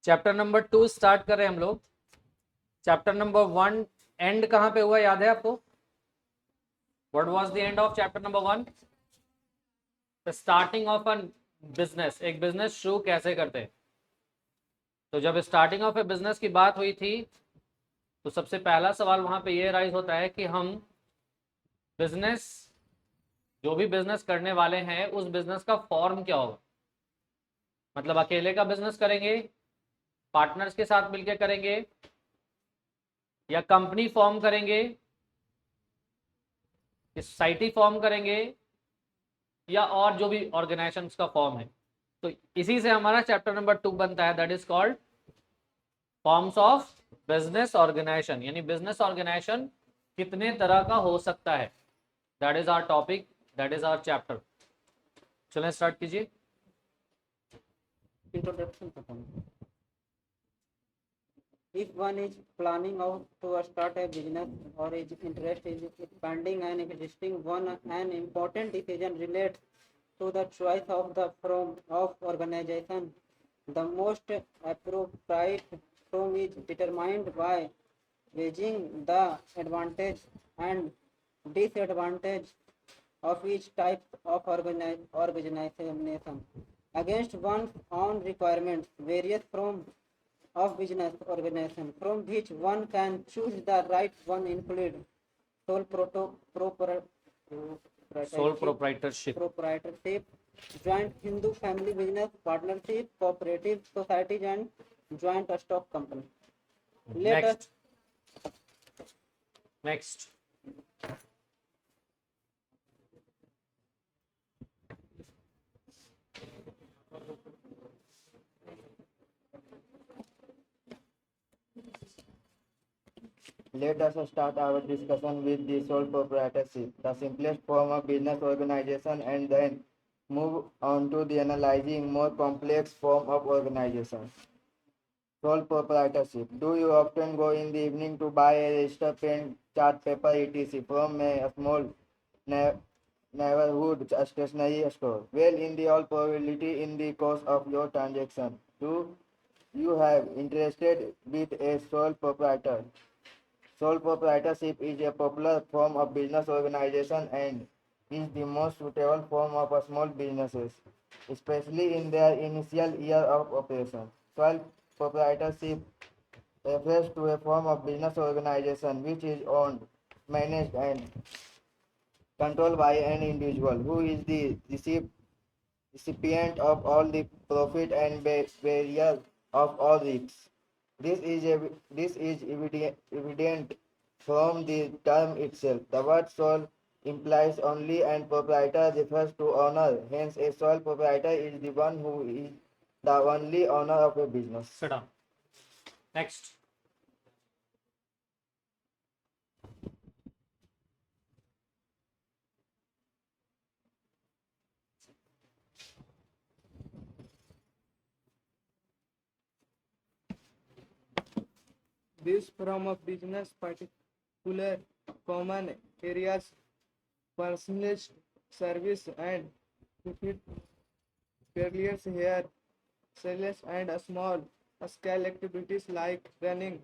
Chapter number 2 start करें हम लोग। चैप्टर नंबर 1 एंड कहां पे हुआ याद है आपको? What was the end of chapter number 1? The starting of a business. एक बिजनेस शुरू कैसे करते हैं। तो जब स्टार्टिंग ऑफ ए बिजनेस की बात हुई थी तो सबसे पहला सवाल वहां पे ये राइज होता है कि हम बिजनेस, जो भी बिजनेस करने वाले हैं उस बिजनेस का फॉर्म क्या होगा। मतलब अकेले का बिजनेस करेंगे, पार्टनर्स के साथ मिलकर करेंगे, या कंपनी फॉर्म करेंगे, सोसाइटी फॉर्म करेंगे, या और जो भी ऑर्गेनाइजेशन का फॉर्म है। तो इसी से हमारा चैप्टर नंबर 2 बनता है, that is called forms of business organisation. यानी बिजनेस ऑर्गेनाइजेशन कितने तरह का हो सकता है, that is our topic, that is our chapter. चलें स्टार्ट कीजिए। Introduction खत्म। If one is planning out to start a business or is interested in expanding an existing one, an important decision relates to the choice of the form of organization. The most appropriate form is determined by weighing the advantage and disadvantage of each type of organization against one's own requirements. Various forms of business organization from which one can choose the right one include sole sole proprietorship, proprietorship, joint Hindu family business partnership, cooperative societies, and joint stock company. Let us next Let us start our discussion with the sole proprietorship, the simplest form of business organization, and then move on to the analyzing more complex form of organization. Sole proprietorship. Do you often go in the evening to buy a register, pen, chart paper, etc. from a small neighborhood stationery store? Well, in the all probability, in the course of your transaction, do you have interested with a sole proprietor? Sole proprietorship is a popular form of business organization and is the most suitable form of small businesses, especially in their initial year of operation. Sole proprietorship refers to a form of business organization which is owned, managed, and controlled by an individual who is the recipient of all the profit and bearer of all risks. This is evident from the term itself. The word sole implies only and proprietor refers to owner. Hence, a sole proprietor is the one who is the only owner of a business. sit down. Next This form of business particular common areas, personalized service and profit barriers here, sales and small scale activities like running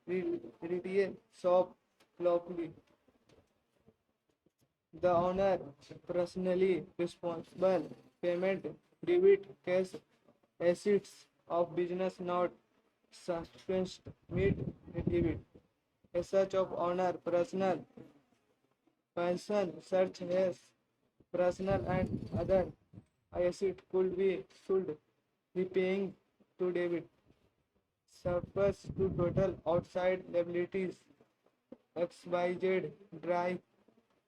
retail shop locally. The owner personally responsible payment debit cash assets of business not suspensed meet debit. As such of owner personal pension such as personal and other asset could be sold repaying to debit. Surplus to total outside liabilities XYZ dry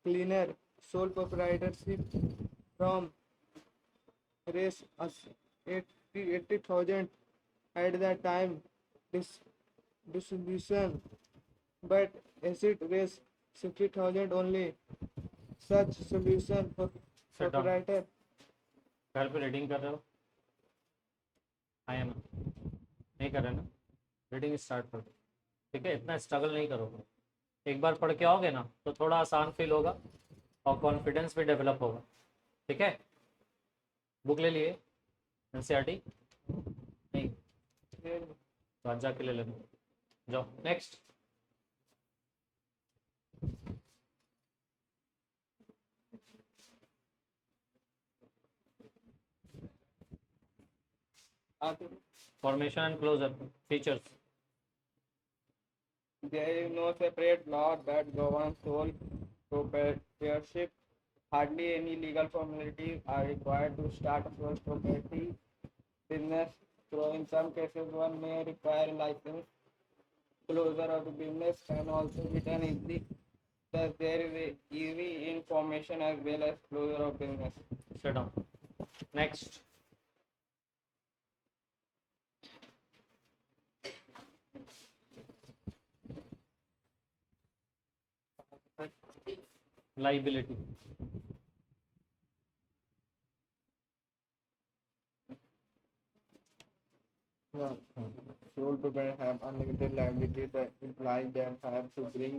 cleaner sole proprietorship from raise us 80,000 at the time dis- distribution but asset raise 60,000 only. Such solution for Sit down. proprietor घर पे reading कर रहे हो? आया ना? नहीं कर रहे ना? रीडिंग स्टार्ट कर दो, ठीक है। इतना स्ट्रगल नहीं करोगे, एक बार पढ़ के आओगे ना तो थोड़ा आसान फील होगा और कॉन्फिडेंस भी डेवलप होगा, ठीक है। बुक ले लिए एनसीईआरटी? नहीं, तो आज जाके ले लेना, जाओ next. Formation and closure features. There is no separate law that governs sole proprietorship. Hardly any legal formalities are required to start a sole property business, though in some cases one may require license. Closure of the business can also be done easily. Thus, there is a easy information as well as closure of business. Sit down. Next. Liability. Yeah. Sole proprietors have unlimited liability that implies they have to bring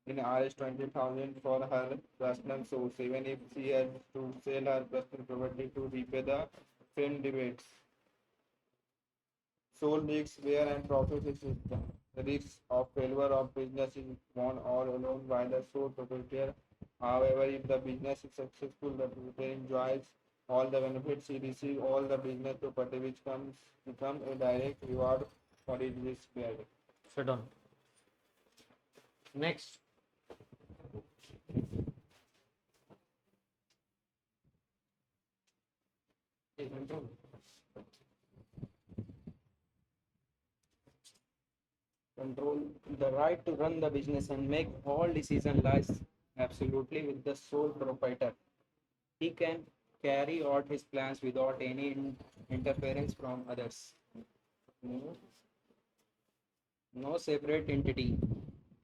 in Rs 20,000 for her personal source, even if she has to sell her personal property to repay the firm debates. Sole risks where and profit is the risk of failure of business is borne all alone by the sole proprietor. However, if the business is successful, the proprietor enjoys all the benefits he receives, all the business property which become a direct reward for his risk bearing. Sit down. Next. Control. The right to run the business and make all decisions lies absolutely with the sole proprietor. He can carry out his plans without any interference from others. No separate entity.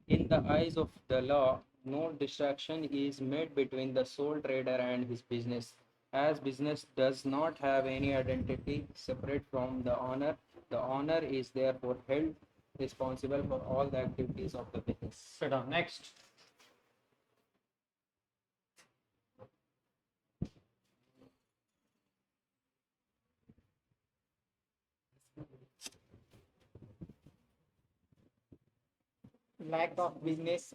In the eyes of the law, no distinction is made between the sole trader and his business. As business does not have any identity separate from the owner is therefore held responsible for all the activities of the business. Sit down. Next. Lack of business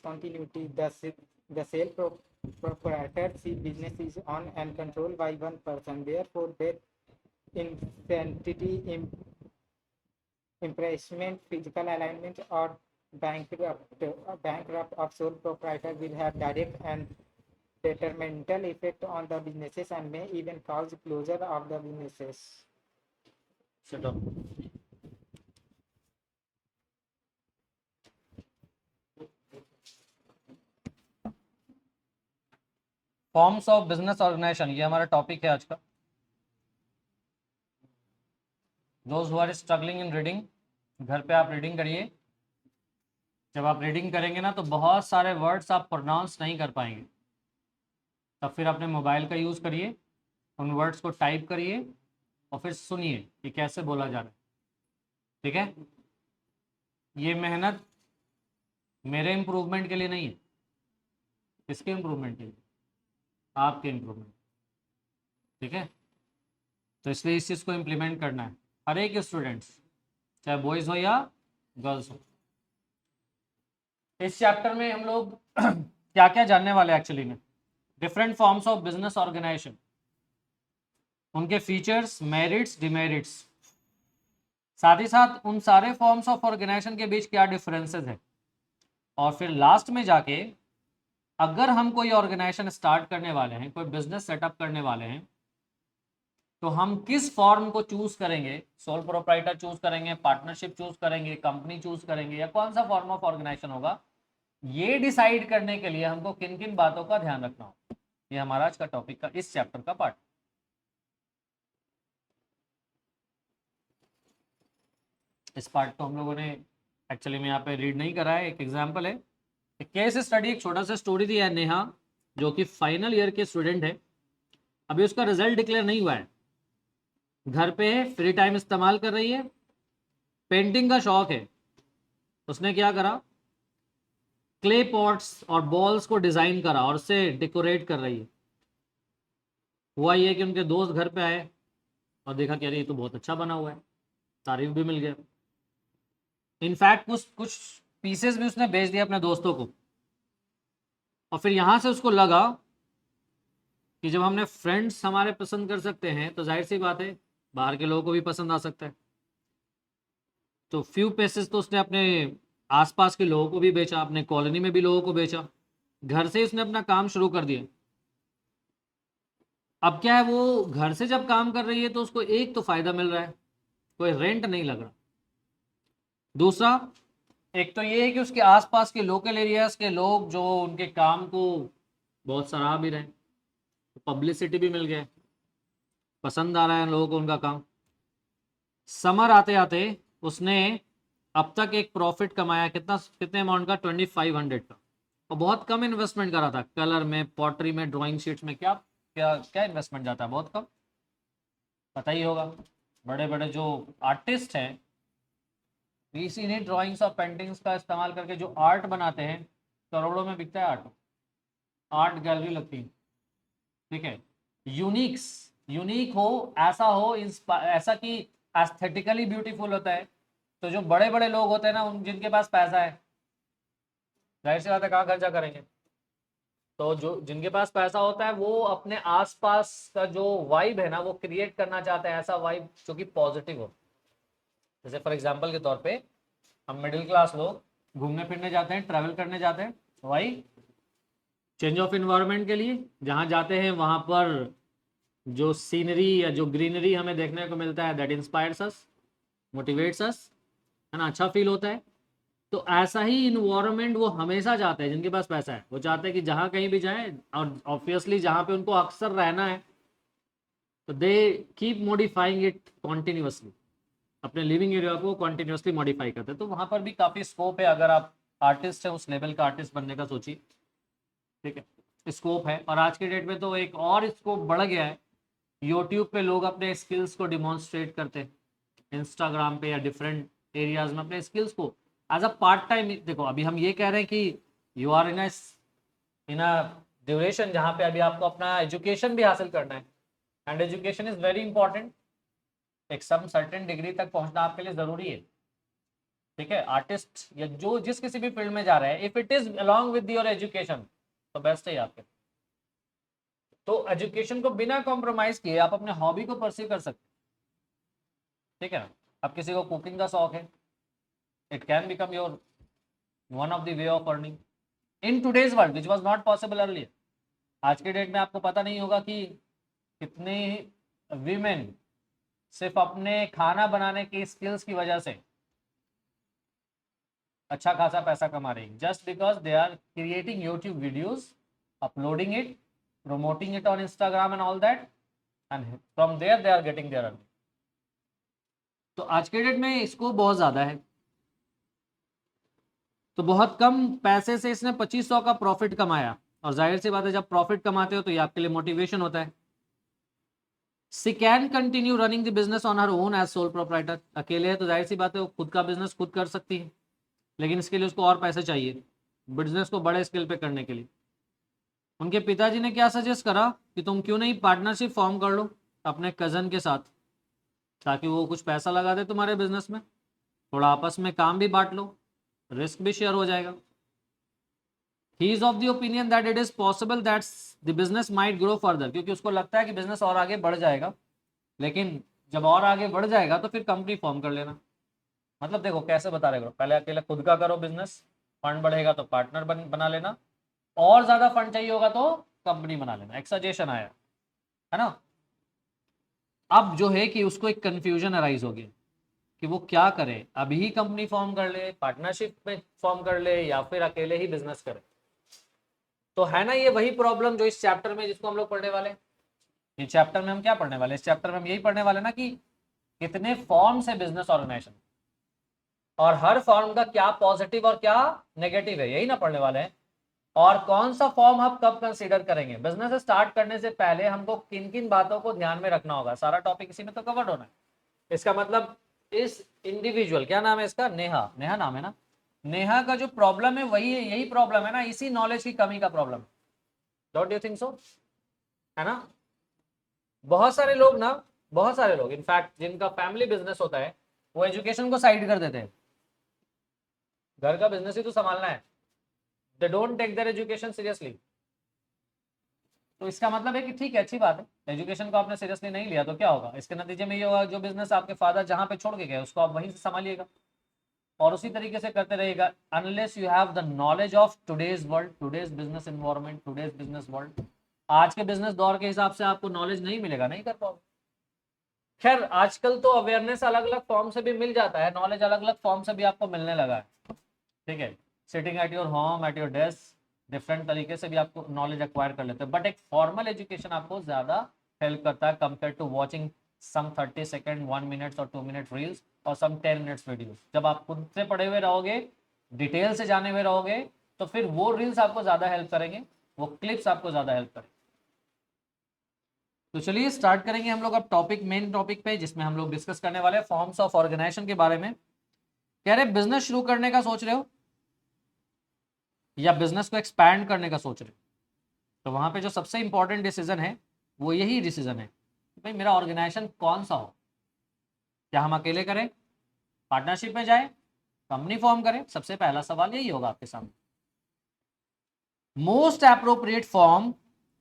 continuity. The sole proprietorship business is owned and controlled by one person. Therefore, their insanity, impressment, physical alignment, or bankrupt of sole proprietor will have direct and detrimental effect on the businesses and may even cause closure of the businesses. Sit down. Forms of business organisation, ये हमारा topic है आज का। Those who are struggling in reading, घर पे आप reading करिए। जब आप रीडिंग करेंगे ना तो बहुत सारे वर्ड्स आप प्रोनाउंस नहीं कर पाएंगे, तब फिर अपने मोबाइल का यूज़ करिए, उन वर्ड्स को टाइप करिए और फिर सुनिए कि कैसे बोला जा रहा है। ठीक है, ये मेहनत मेरे इम्प्रूवमेंट के लिए नहीं है, किसके इम्प्रूवमेंट के लिए? आपके इम्प्रूवमेंट। ठीक है, तो इसलिए इस चीज़ को इम्प्लीमेंट करना है हर एक स्टूडेंट्स, चाहे बॉयज़ हो या गर्ल्स हो। इस चैप्टर में हम लोग क्या क्या जानने वाले हैं एक्चुअली में? Different forms of business organisation, उनके फीचर्स, मेरिट्स, डिमेरिट्स, साथ ही साथ उन सारे फॉर्म्स ऑफ ऑर्गेनाइजेशन के बीच क्या डिफरेंसेस है, और फिर लास्ट में जाके अगर हम कोई ऑर्गेनाइजेशन स्टार्ट करने वाले हैं, कोई बिजनेस सेटअप करने वाले हैं, तो हम किस फॉर्म को चूज करेंगे? सोल प्रोप्राइटर चूज करेंगे, पार्टनरशिप चूज करेंगे, कंपनी चूज करेंगे, या कौन सा फॉर्म ऑफ ऑर्गेनाइजेशन होगा? ये डिसाइड करने के लिए हमको किन किन बातों का ध्यान रखना होगा। ये हमारा आज का टॉपिक का, इस चैप्टर का पार्ट। इस पार्ट को हम लोगों ने एक्चुअली में यहाँ पे रीड नहीं करा है। एक एग्जाम्पल है, एक केस स्टडी, एक छोटा सा स्टोरी दिया है। नेहा जो कि फाइनल ईयर के स्टूडेंट है, अभी उसका रिजल्ट डिक्लेयर नहीं हुआ है, घर पे है, फ्री टाइम इस्तेमाल कर रही है, पेंटिंग का शौक है। उसने क्या करा, क्ले पॉट्स और बॉल्स को डिजाइन करा और उसे डेकोरेट कर रही है। हुआ ये कि उनके दोस्त घर पे आए, और देखा कि अरे ये तो बहुत अच्छा बना हुआ है, तारीफ भी मिल गया। इनफैक्ट कुछ कुछ पीसेस भी उसने बेच दिए अपने दोस्तों को। और फिर यहाँ से उसको लगा कि जब हमने फ्रेंड्स हमारे पसंद कर सकते हैं तो जाहिर सी बात है बाहर के लोगों को भी पसंद आ सकता है। तो फ्यू पीसेस तो उसने अपने आसपास के लोगों को भी बेचा, अपने कॉलोनी में भी लोगों को बेचा, घर से ही उसने अपना काम शुरू कर दिया। अब क्या है, वो घर से जब काम कर रही है तो उसको एक तो फायदा मिल रहा है, कोई रेंट नहीं लग रहा। दूसरा, एक तो ये है कि उसके आसपास के लोकल एरियाज के लोग जो उनके काम को बहुत सराह भी रहे, तो पब्लिसिटी भी मिल गया, पसंद आ रहा है लोगों को उनका काम। समर आते आते उसने अब तक एक प्रॉफिट कमाया, कितने अमाउंट का, 2500 का। और बहुत कम इन्वेस्टमेंट करा था, कलर में, पॉटरी में, ड्राइंग शीट्स में, क्या क्या क्या इन्वेस्टमेंट जाता है, बहुत कम, पता ही होगा। बड़े बड़े जो आर्टिस्ट हैं इसीलिए ड्राइंग्स और पेंटिंग्स का इस्तेमाल करके जो आर्ट बनाते हैं, करोड़ों में बिकता है आर्ट, आर्ट गैलरी लगती है, ठीक है। यूनिक हो, ऐसा हो, ऐसा कि एस्थेटिकली ब्यूटीफुल होता है। तो जो बड़े बड़े लोग होते हैं ना, उन जिनके पास पैसा है, जाहिर सी बात है कहाँ खर्चा करेंगे। तो जो जिनके पास पैसा होता है वो अपने आसपास का जो वाइब है ना वो क्रिएट करना चाहता है, ऐसा वाइब जो कि पॉजिटिव हो। जैसे फॉर एग्जांपल के तौर पे हम मिडिल क्लास लोग घूमने फिरने जाते हैं, ट्रैवल करने जाते हैं, वाई चेंज ऑफ इन्वायरमेंट के लिए। जहाँ जाते हैं वहाँ पर जो सीनरी या जो ग्रीनरी हमें देखने को मिलता है, दैट इंस्पायर्स अस, मोटिवेट्स अस, है ना, अच्छा फील होता है। तो ऐसा ही इन्वायरमेंट वो हमेशा चाहते हैं जिनके पास पैसा है। वो चाहते हैं कि जहाँ कहीं भी जाए, और ऑब्वियसली जहाँ पे उनको अक्सर रहना है, तो they keep modifying it continuously, अपने लिविंग एरिया को कॉन्टिन्यूसली मॉडिफाई करते हैं। तो वहाँ पर भी काफ़ी स्कोप है, अगर आप आर्टिस्ट है, उस लेवल का आर्टिस्ट बनने का सोचिए, ठीक है, स्कोप है। और आज के डेट में तो एक और स्कोप बढ़ गया है, यूट्यूब पे लोग अपने स्किल्स को डिमॉन्स्ट्रेट करते हैं, इंस्टाग्राम पे या डिफरेंट एरियाज में अपने स्किल्स को एज अ पार्ट टाइम। देखो अभी हम ये कह रहे हैं कि you are in a duration जहाँ पे अभी आपको अपना एजुकेशन भी हासिल करना है, and education is very important. एक सम सर्टेन डिग्री तक पहुंचना आपके लिए ज़रूरी है, ठीक है। आर्टिस्ट या जो जिस किसी भी फील्ड में जा रहा है, if it is along with your education तो बेस्ट है आपके। तो एजुकेशन को बिना कॉम्प्रोमाइज किए आप अपने हॉबी को परस्यू कर सकते, ठीक है ना। अब किसी को कुकिंग का शौक है, it can become your one of the way of earning in today's world which was not possible earlier. आज के डेट में आपको पता नहीं होगा कि कितने वीमेन सिर्फ अपने खाना बनाने की स्किल्स की वजह से अच्छा खासा पैसा कमा रही है, just because they are creating YouTube videos, uploading it, promoting it on Instagram and all that, and from there they are getting their earning. तो आज के डेट में इसको बहुत ज़्यादा है। तो बहुत कम पैसे से इसने 2500 का प्रॉफिट कमाया, और जाहिर सी बात है जब प्रॉफिट कमाते हो तो ये आपके लिए मोटिवेशन होता है। She can continue running the business on her own as sole proprietor. अकेले है तो जाहिर सी बात है वो खुद का बिजनेस खुद कर सकती है, लेकिन इसके लिए उसको और पैसे चाहिए बिजनेस को बड़े स्केल पे करने के लिए। उनके पिताजी ने क्या सजेस्ट करा कि तुम क्यों नहीं पार्टनरशिप फॉर्म कर लो अपने कज़न के साथ, ताकि वो कुछ पैसा लगा दे तुम्हारे बिजनेस में, थोड़ा आपस में काम भी बांट लो, रिस्क भी शेयर हो जाएगा। He is of the opinion that it is possible that the business might grow further, क्योंकि उसको लगता है कि बिजनेस और आगे बढ़ जाएगा, लेकिन जब और आगे बढ़ जाएगा तो फिर कंपनी फॉर्म कर लेना। मतलब देखो कैसे बता रहे हो, पहले अकेले खुद का करो बिजनेस, फंड बढ़ेगा तो पार्टनर बना लेना, और ज्यादा फंड चाहिए होगा तो कंपनी बना लेना। एक सजेशन आया है ना। अब जो है कि उसको एक कंफ्यूजन अराइज हो गया कि वो क्या करे, अभी ही कंपनी फॉर्म कर ले, पार्टनरशिप में फॉर्म कर ले, या फिर अकेले ही बिजनेस करे। तो है ना ये वही प्रॉब्लम जो इस चैप्टर में जिसको हम लोग पढ़ने वाले। इस चैप्टर में हम क्या पढ़ने वाले, इस चैप्टर में हम यही पढ़ने वाले ना कि कितने फॉर्म्स है बिजनेस ऑर्गेनाइजेशन, और हर फॉर्म का क्या पॉजिटिव और क्या नेगेटिव है, यही ना पढ़ने वाले हैं। और कौन सा फॉर्म हम कब कंसीडर करेंगे, बिजनेस स्टार्ट करने से पहले हमको किन किन बातों को ध्यान में रखना होगा, सारा टॉपिक इसी में तो कवर्ड होना है। इसका मतलब इस इंडिविजुअल, क्या नाम है इसका, नेहा, नेहा नाम है ना, नेहा का जो प्रॉब्लम है वही है, यही प्रॉब्लम है ना, इसी नॉलेज की कमी का problem, don't you think so, है ना। बहुत सारे लोग ना बहुत सारे लोग इनफैक्ट जिनका फैमिली बिजनेस होता है वो एजुकेशन को साइड कर देते हैं, घर का बिजनेस ही तो संभालना है, they don't take their education seriously. तो इसका मतलब है कि ठीक है, अच्छी बात है, एजुकेशन को आपने सीरियसली नहीं लिया तो क्या होगा, इसके नतीजे में ये होगा जो बिजनेस आपके फादर जहां पे छोड़ के गए उसको आप वहीं से संभालिएगा और उसी तरीके से करते रहेगा, unless you have the knowledge of today's world, today's business environment, today's business world. आज के बिजनेस दौर के हिसाब से आपको नॉलेज नहीं मिलेगा, नहीं कर पाओगे। खैर आजकल तो अवेयरनेस अलग अलग फॉर्म से भी मिल जाता है, नॉलेज अलग अलग फॉर्म से भी आपको मिलने लगा है, ठीक है, sitting at your home, at your desk, different तरीके से भी आपको नॉलेज एक्वायर कर लेते हैं, बट एक फॉर्मल एजुकेशन आपको ज्यादा हेल्प करता है compare to watching some 30 second 1 minutes और 2 मिनट रील्स और सम 10 मिनट्स वीडियोस। जब आप खुद से पढ़े हुए रहोगे, डिटेल से जाने हुए रहोगे, तो फिर वो रील्स आपको ज्यादा हेल्प करेंगे, वो क्लिप्स आपको ज्यादा हेल्प करेंगे। तो चलिए स्टार्ट करेंगे हम लोग अब टॉपिक, मेन टॉपिक पे, जिसमें हम लोग डिस्कस करने वाले हैं फॉर्म्स ऑफ ऑर्गेनाइजेशन के बारे में। कह रहे बिजनेस शुरू करने का सोच रहे हो या बिजनेस को एक्सपैंड करने का सोच रहे हो, तो वहां पे जो सबसे इंपॉर्टेंट डिसीजन है वो यही डिसीजन है कि भाई मेरा ऑर्गेनाइजेशन कौन सा हो, क्या हम अकेले करें, पार्टनरशिप में जाए, कंपनी फॉर्म करें। सबसे पहला सवाल यही होगा आपके सामने। Most appropriate form,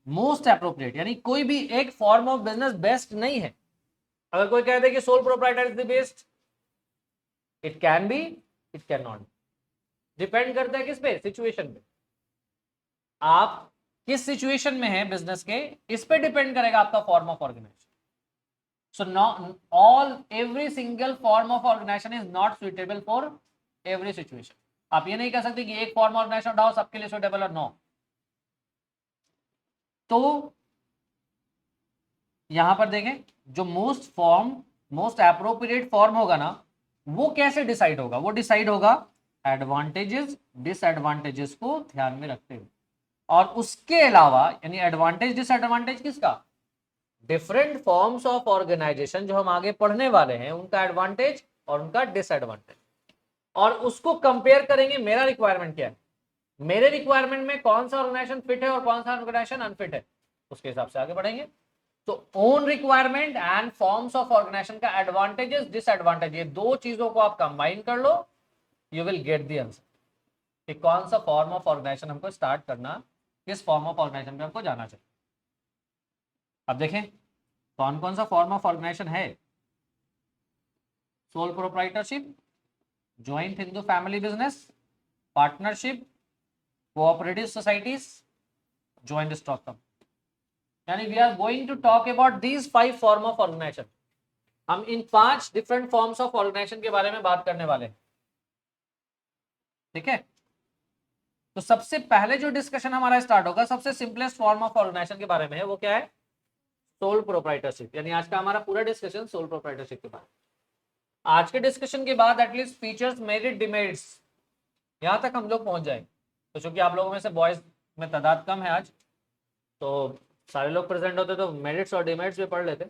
most appropriate यानी कोई भी एक फॉर्म ऑफ बिजनेस बेस्ट नहीं है। अगर कोई कहते कि sole proprietor is the best, it can be, it can not, depend करता है किस पे, सिचुएशन पे। आप किस सिचुएशन में है बिजनेस के, इस पे डिपेंड करेगा आपका form of organisation. So not all, every single form of organisation is not suitable for every situation. आप ये नहीं कह सकते कि एक फॉर्म ऑर्गेनाइजेशन उठाओ सबके लिए सुइटेबल और नो। तो यहां पर देखें, जो मोस्ट एप्रोप्रिएट फॉर्म होगा ना, वो कैसे डिसाइड होगा, वो डिसाइड होगा एडवांटेजेस डिसएडवांटेजेस को ध्यान में रखते हुए, और उसके अलावा यानी एडवांटेज डिसएडवांटेज किसका, डिफरेंट फॉर्म्स ऑफ ऑर्गेनाइजेशन जो हम आगे पढ़ने वाले हैं उनका एडवांटेज और उनका डिसएडवांटेज, और उसको कंपेयर करेंगे मेरा रिक्वायरमेंट क्या है, मेरे रिक्वायरमेंट में कौन सा ऑर्गेनाइजेशन फिट है और कौन सा ऑर्गेनाइजेशन अनफिट है, उसके हिसाब से आगे बढ़ेंगे। तो own requirement and forms of organisation का एडवांटेजेस डिसएडवांटेज, ये दो चीजों को आप कंबाइन कर लो, you will get the answer कि कौन सा फॉर्म ऑफ ऑर्गेनाइजेशन हमको स्टार्ट करना, किस फॉर्म ऑफ ऑर्गेनाइजेशन पे हमको जाना चाहिए। अब देखें कौन कौन सा फॉर्म ऑफ ऑर्गेनाइजेशन है। Sole proprietorship, joint Hindu family business, partnership, cooperative societies, joint stock company. यानी we are going to talk about these 5 form of organisation. हम इन 5 डिफरेंट फॉर्म्स ऑफ ऑर्गेनाइजेशन के बारे में बात करने वाले हैं, ठीक है। तो सबसे पहले जो डिस्कशन हमारा स्टार्ट होगा सबसे सिंपलेस्ट फॉर्म ऑफ ऑर्गेनाइजेशन के बारे में है, वो क्या है, सोल प्रोप्राइटरशिप। यानी आज का हमारा पूरा डिस्कशन सोल प्रोप्राइटरशिप के बारे में। आज के डिस्कशन के बाद एटलीस्ट फीचर्स, मेरिट, डिमेरिट्स, यहां तक हम लोग पहुंच जाएंगे। तो चूंकि आप लोगों में से बॉयज में तादाद कम है आज, तो सारे लोग प्रेजेंट होते तो मेरिट्स और डिमेरिट्स भी पढ़ लेते,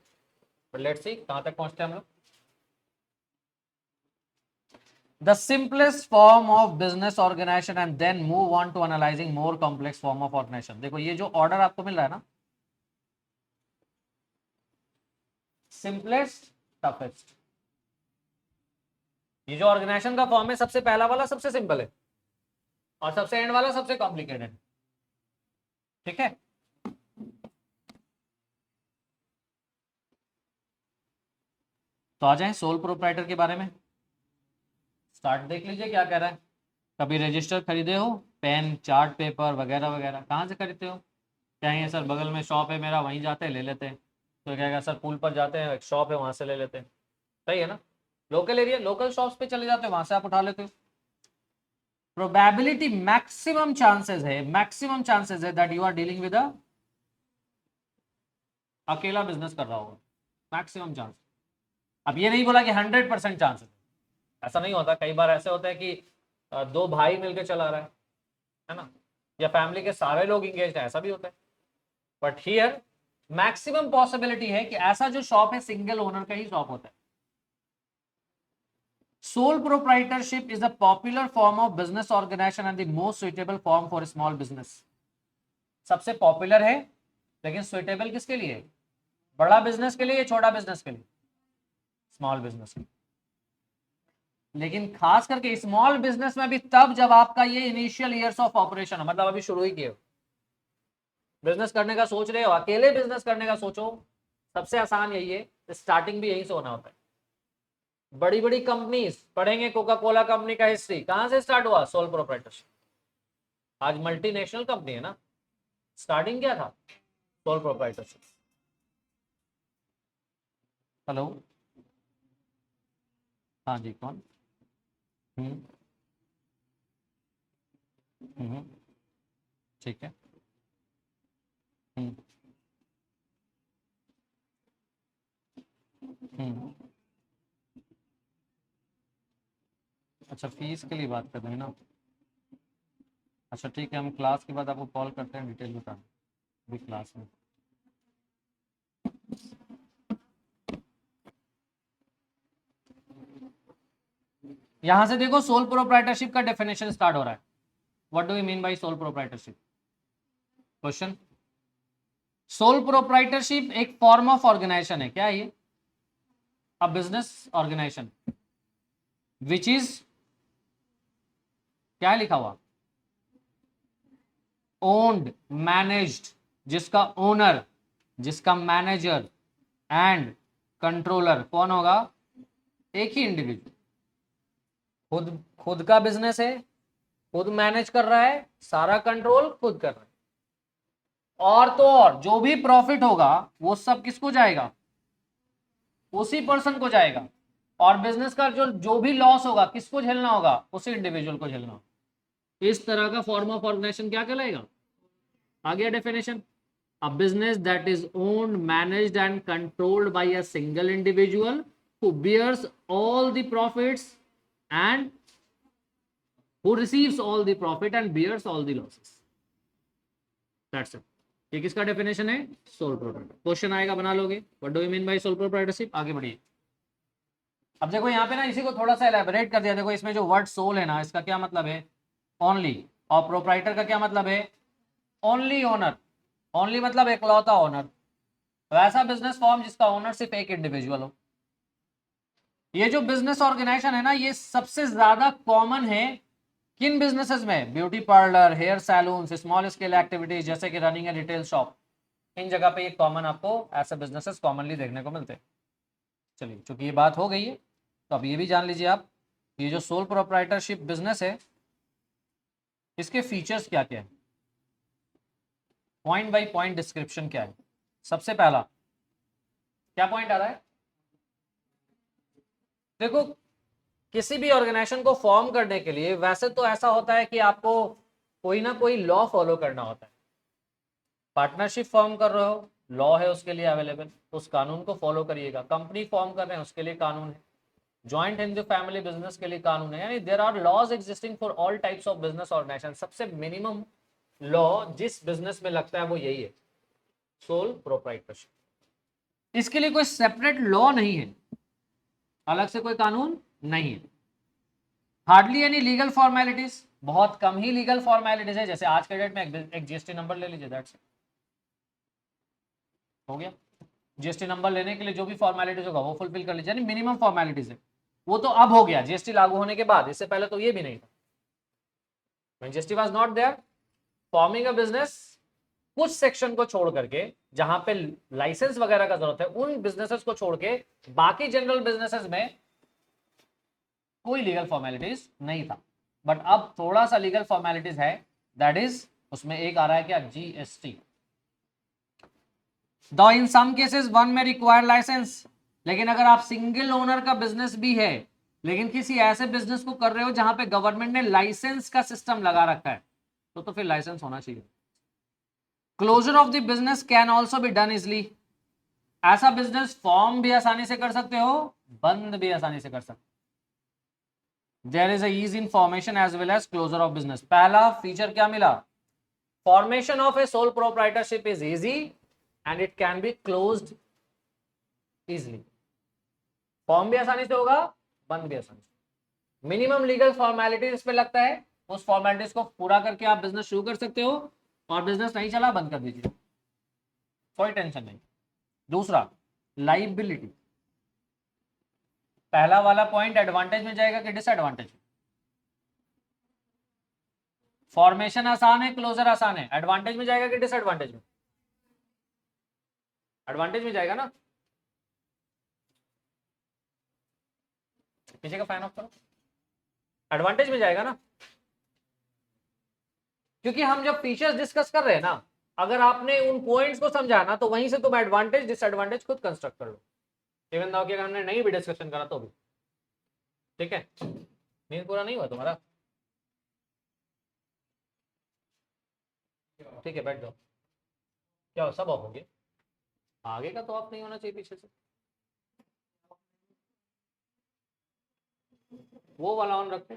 बट लेट्स सी कहां तक पहुंचते हैं हम लोग। The simplest form of business organization and then move on to analyzing more complex form of organization। देखो ये जो ऑर्डर आपको मिल रहा है ना, सिंपलेस्ट, टफेस्ट, ये जो ऑर्गेनाइजेशन का फॉर्म है सबसे पहला वाला सबसे सिंपल है और सबसे एंड वाला सबसे कॉम्प्लिकेटेड, ठीक है। तो आ जाएं सोल प्रोप्राइटर के बारे में। स्टार्ट देख लीजिए क्या कह रहा है। कभी रजिस्टर खरीदे हो, पेन, चार्ट पेपर वगैरह वगैरह, कहाँ से खरीदते हो, कहेंगे सर बगल में शॉप है मेरा, वहीं जाते हैं ले लेते हैं। तो कहेगा सर पुल पर जाते हैं, एक शॉप है वहाँ से ले लेते हैं। सही है ना, लोकल एरिया, लोकल शॉप्स पे चले जाते हो, वहाँ से आप उठा लेते हो। प्रोबेबिलिटी, मैक्सिमम चांसेस है that you are dealing with अकेला बिजनेस कर रहा होगा, मैक्सिमम चांस। अब ये नहीं बोला कि 100% चांसेस, ऐसा नहीं होता। कई बार ऐसे होता है कि 2 भाई मिलकर चला रहा है ना, या फैमिली के सारे लोग इंगेज है, ऐसा भी होता है। बट हियर मैक्सिमम पॉसिबिलिटी है कि ऐसा जो शॉप है सिंगल ओनर का ही शॉप होता है। Sole proprietorship is a popular form of business organization and the most suitable form for small business। सबसे पॉपुलर है लेकिन सुइटेबल किसके लिए, बड़ा बिजनेस के लिए या छोटा बिजनेस के लिए? स्मॉल बिजनेस के लिए। लेकिन खास करके स्मॉल बिजनेस में भी तब जब आपका ये इनिशियल ईयर्स ऑफ ऑपरेशन है, मतलब अभी शुरू ही किए हो, बिजनेस करने का सोच रहे हो, अकेले बिजनेस करने का सोचो, सबसे आसान यही है, स्टार्टिंग भी यहीं से होना होता है। बड़ी बड़ी कंपनीज पढ़ेंगे, कोका कोला कंपनी का हिस्ट्री कहां से स्टार्ट हुआ? Sole proprietorship. आज मल्टीनेशनल कंपनी है ना, स्टार्टिंग क्या था? Sole proprietorship. हेलो, हाँ जी, कौन? हम्म हम्म, ठीक है। हम्म हम्म, अच्छा फीस के लिए बात कर रहे हैं ना? अच्छा ठीक है, हम क्लास के बाद आपको कॉल करते हैं, डिटेल बता अभी क्लास में। यहां से देखो सोल प्रोप्राइटरशिप का डेफिनेशन स्टार्ट हो रहा है। What do you mean by sole proprietorship? Question, sole proprietorship एक फॉर्म ऑफ ऑर्गेनाइजेशन है, क्या है ये? A business organisation which is, क्या है लिखा हुआ? ओन्ड, मैनेज्ड, जिसका ओनर, जिसका मैनेजर एंड कंट्रोलर कौन होगा? एक ही इंडिविजुअल। खुद खुद का बिजनेस है, खुद मैनेज कर रहा है, सारा कंट्रोल खुद कर रहा है, और तो और जो भी प्रॉफिट होगा वो सब किसको जाएगा? उसी पर्सन को जाएगा। और बिजनेस का जो जो भी लॉस होगा किसको झेलना होगा? उसी इंडिविजुअल को झेलना होगा। इस तरह का फॉर्म ऑफ ऑर्गेनाइजेशन क्या कहलाएगा? आ गया definition. A business that is owned, managed and controlled by a single individual who bears all the profits and who receives all the profit and bears all the losses. That's it. ये किसका definition है? Sole proprietor. Question आएगा, बना लोगे, what do you mean by sole proprietorship? आगे बढ़िए। अब देखो यहाँ पे ना इसी को थोड़ा सा एलैबोरेट कर दिया। देखो इसमें जो वर्ड सोल है ना, इसका क्या मतलब है? ओनली। और प्रोप्राइटर का क्या मतलब है? Only owner. ओनली मतलब एकलौता ओनर। वैसा बिजनेस फॉर्म जिसका ओनर सिर्फ एक इंडिविजुअल हो। ये जो बिजनेस ऑर्गेनाइजेशन है ना, ये सबसे ज्यादा कॉमन है किन बिजनेसेस में? Beauty parlour, hair salon, small scale activities जैसे कि रनिंग ए रिटेल शॉप, इन जगह पे ये कॉमन आपको ऐसे बिजनेसेस कॉमनली देखने को मिलते हैं। चलिए, चूंकि ये बात हो गई है तो अब ये भी जान लीजिए आप, ये जो सोल प्रोप्राइटरशिप बिजनेस है इसके फीचर्स क्या क्या है, पॉइंट बाय पॉइंट डिस्क्रिप्शन क्या है। सबसे पहला क्या पॉइंट आ रहा है? देखो, किसी भी ऑर्गेनाइजेशन को फॉर्म करने के लिए वैसे तो ऐसा होता है कि आपको कोई ना कोई लॉ फॉलो करना होता है। पार्टनरशिप फॉर्म कर रहे हो, लॉ है उसके लिए अवेलेबल, उस कानून को फॉलो करिएगा। कंपनी फॉर्म कर रहे हैं, उसके लिए कानून है। जॉइंट एंड फैमिली बिजनेस के लिए कानून है। यानी there are laws existing for all types of business organisation. सबसे मिनिमम लॉ जिस बिजनेस में लगता है वो यही है, सोल प्रोप्राइटरशिप। इसके लिए कोई सेपरेट लॉ नहीं है, अलग से कोई कानून नहीं है। हार्डली एनी लीगल फॉर्मेलिटीज, बहुत कम ही लीगल फॉर्मेलिटीज है। जैसे आज के डेट में एक जीएसटी नंबर ले लीजिए, दैट्स इट, हो गया। जीएसटी नंबर लेने के लिए जो भी फॉर्मेलिटीज होगा वो फुलफिल कर लीजिए, यानी मिनिमम फॉर्मेलिटीज है। वो तो अब हो गया जीएसटी लागू होने के बाद, इससे पहले तो ये भी नहीं था। When GST was not there, forming a business कुछ सेक्शन को छोड़ करके, जहां पे लाइसेंस वगैरह का जरूरत है, उन बिजनेसेस को छोड़ के बाकी जनरल बिजनेसेस में कोई लीगल फॉर्मेलिटीज नहीं था। बट अब थोड़ा सा लीगल फॉर्मेलिटीज है, दैट इज उसमें एक आ रहा है क्या? जीएसटी। दो इन सम केसेस वन में रिक्वायर लाइसेंस। लेकिन अगर आप सिंगल ओनर का बिजनेस भी है, लेकिन किसी ऐसे बिजनेस को कर रहे हो जहां पे गवर्नमेंट ने लाइसेंस का सिस्टम लगा रखा है, तो फिर लाइसेंस होना चाहिए। Closure of the business can also be done easily. ऐसा बिजनेस फॉर्म भी आसानी से कर सकते हो, बंद भी आसानी से कर सकते हो। There is ease in formation as well as closure of business। पहला फीचर क्या मिला? Formation of A sole proprietorship is easy and it can be closed easily. Form भी आसानी से होगा, बंद भी आसानी से। मिनिमम लीगल फॉर्मेलिटीज इस पे लगता है, उस फॉर्मेलिटीज को पूरा करके आप बिजनेस शुरू कर सकते हो, और बिजनेस नहीं चला बंद कर दीजिए, कोई टेंशन नहीं। दूसरा लाइबिलिटी, पहला वाला पॉइंट एडवांटेज में जाएगा कि डिसएडवांटेज में? फॉर्मेशन आसान है, क्लोजर आसान है, एडवांटेज में जाएगा कि डिसएडवांटेज में? एडवांटेज में जाएगा ना। पीछे का फैन ऑफ करो, एडवांटेज में जाएगा ना, क्योंकि हम जब फीचर्स डिस्कस कर रहे हैं ना, अगर आपने उन पॉइंट्स को समझा ना, तो वहीं से तुम एडवांटेज डिसएडवांटेज खुद कंस्ट्रक्ट कर लो, इवन दो कि अगर हमने नहीं भी डिस्कशन करा तो भी। ठीक है, नींद पूरा नहीं हुआ तुम्हारा? ठीक है, बैठ जाओ। क्या हो, सब ऑफ हो गए? आगे का तो ऑफ नहीं होना चाहिए, पीछे से वो वाला ऑन रखो।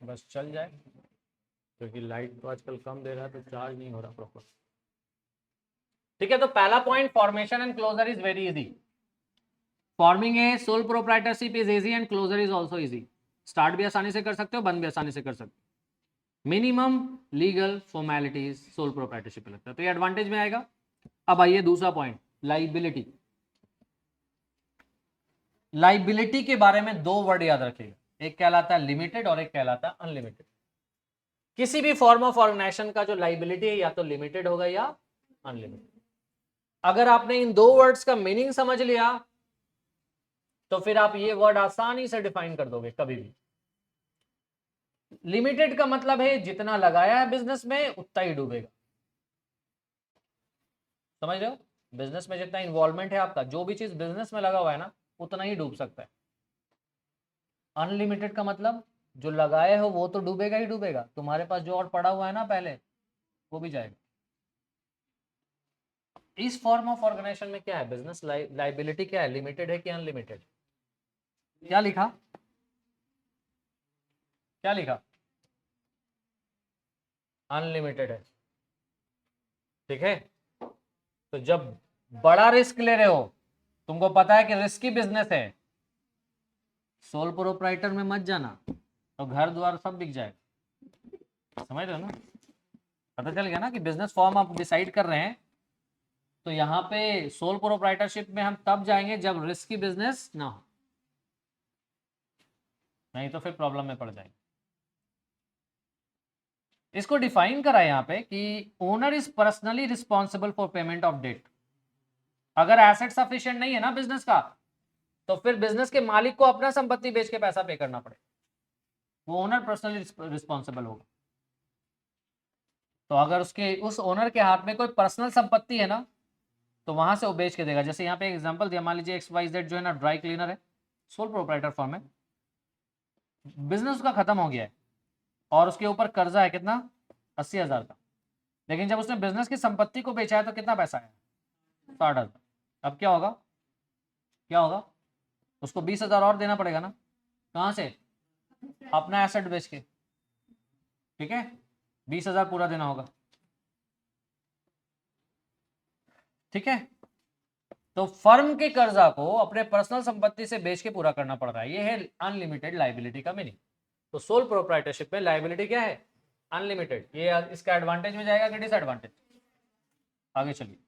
बस चल जाए, क्योंकि लाइट तो आजकल कम दे रहा है, तो चार्ज नहीं हो रहा प्रॉपर। ठीक है, तो पहला point, formation and closure is very easy. Forming a sole proprietorship is easy and closure is also easy. Start भी आसानी से कर सकते हो, बंद भी आसानी से कर सकते हो। Minimum legal formalities sole proprietorship पे लगता है, तो ये एडवांटेज में आएगा। अब आइए दूसरा पॉइंट, लाइबिलिटी। लाइबिलिटी के बारे में दो वर्ड याद रखिएगा, एक कहलाता है लिमिटेड और एक कहलाता है अनलिमिटेड। किसी भी फॉर्म ऑफ ऑर्गेनाइजेशन का जो लाइबिलिटी है या तो लिमिटेड होगा या अनलिमिटेड। अगर आपने इन दो वर्ड्स का मीनिंग समझ लिया तो फिर आप ये वर्ड आसानी से डिफाइन कर दोगे कभी भी। लिमिटेड का मतलब है जितना लगाया है बिजनेस में उतना ही डूबेगा। समझ रहे हो? बिजनेस में जितना इन्वॉल्वमेंट है आपका, जो भी चीज बिजनेस में लगा हुआ है ना, उतना ही डूब सकता है। अनलिमिटेड का मतलब जो लगाए हो वो तो डूबेगा ही डूबेगा, तुम्हारे पास जो और पड़ा हुआ है ना पहले, वो भी जाएगा। इस फॉर्म ऑफ ऑर्गेनाइजेशन में क्या है, बिजनेस लाइबिलिटी क्या है, लिमिटेड है कि अनलिमिटेड? क्या लिखा, क्या लिखा? अनलिमिटेड है। ठीक है, तो जब बड़ा रिस्क ले रहे हो, तुमको पता है कि रिस्की बिजनेस है, सोल प्रोप्राइटर में मत जाना, तो घर द्वार सब बिक जाएगा। समझ रहे हो ना? पता चल गया ना कि बिजनेस फॉर्म आप डिसाइड कर रहे हैं, तो यहाँ पे सोल प्रोप्राइटरशिप में हम तब जाएंगे जब रिस्की बिजनेस ना हो, नहीं तो फिर प्रॉब्लम में पड़ जाएंगे। इसको डिफाइन करा है यहाँ पे कि owner is personally responsible for payment of debt. अगर एसेट सफिशिएंट नहीं है ना बिजनेस का, तो फिर बिजनेस के मालिक को अपना संपत्ति बेच के पैसा पे करना पड़े, वो ओनर पर्सनली रिस्पॉन्सिबल होगा। तो अगर उस ओनर के हाथ में कोई पर्सनल संपत्ति है ना, तो वहां से वो बेच के देगा। जैसे यहाँ पे एग्जांपल दिया, मान लीजिए XYZ जो है ना ड्राई क्लीनर है, सोल प्रोप्राइटर फॉर्म है, बिजनेस उसका खत्म हो गया है और उसके ऊपर कर्जा है कितना, 80,000 का। लेकिन जब उसने बिजनेस की संपत्ति को बेचा है तो कितना पैसा है, 60,000। अब क्या होगा, क्या होगा, उसको 20,000 और देना पड़ेगा ना। कहाँ से, अपना एसेट बेच के। ठीक है, 20,000 पूरा देना होगा। ठीक है, तो फर्म के कर्जा को अपने पर्सनल संपत्ति से बेच के पूरा करना पड़ रहा है, ये है अनलिमिटेड लाइबिलिटी का मीनिंग। तो सोल प्रोप्राइटरशिप में लाइबिलिटी क्या है, अनलिमिटेड। ये इसका एडवांटेज में जाएगा कि डिसएडवांटेज? आगे चलिए,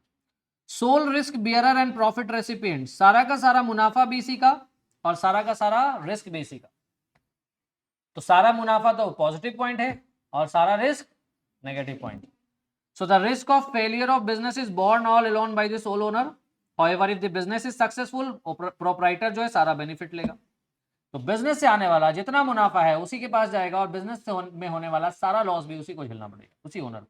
sole risk bearer and profit recipient, सारा का सारा मुनाफा भी इसी का और सारा का सारा रिस्क भी इसी का। तो सारा मुनाफा तो पॉजिटिव पॉइंट है और सारा risk negative point. So the risk of failure of business is borne all alone by the sole owner. However, if the business is successful, proprietor जो है सारा बेनिफिट लेगा। तो बिजनेस से आने वाला जितना मुनाफा है उसी के पास जाएगा और बिजनेस में होने वाला सारा लॉस भी उसी को झेलना पड़ेगा, उसी ओनर।